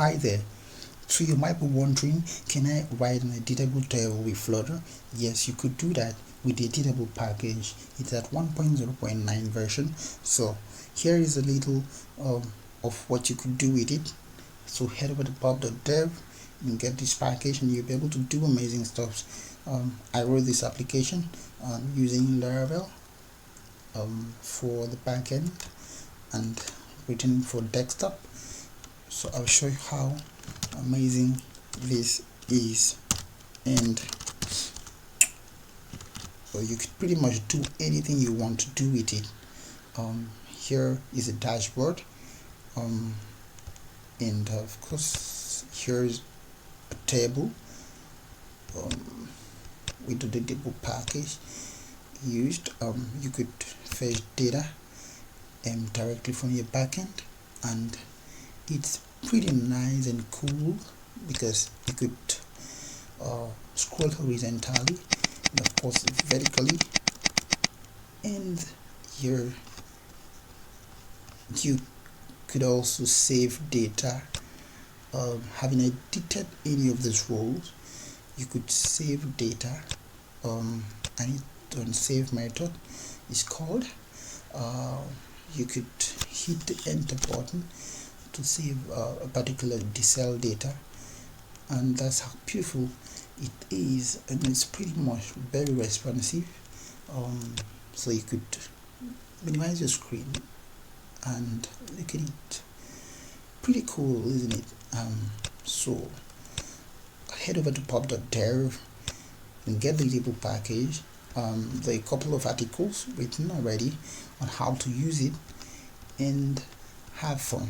Hi there. So you might be wondering, can I write an editable table with Flutter? Yes, you could do that with the Editable package. It's at 1.0.9 version. So here is a little of what you could do with it. So head over to pub.dev and get this package, and you'll be able to do amazing stuff. I wrote this application using Laravel for the backend and written for desktop. So I'll show you how amazing this is, and you could pretty much do anything you want to do with it. Here is a dashboard, and of course here's a table with the Editable package used. You could fetch data directly from your backend, and it's pretty nice and cool because you could scroll horizontally and of course vertically, and here you could also save data. Having edited any of these rows, you could save data, and it on save method is called. You could hit the enter button to save a particular cell data, and that's how beautiful it is, and it's pretty much very responsive. So you could minimize your screen and look at it. Pretty cool, isn't it? So head over to pub.dev and get the Editable package. There are a couple of articles written already on how to use it, and have fun.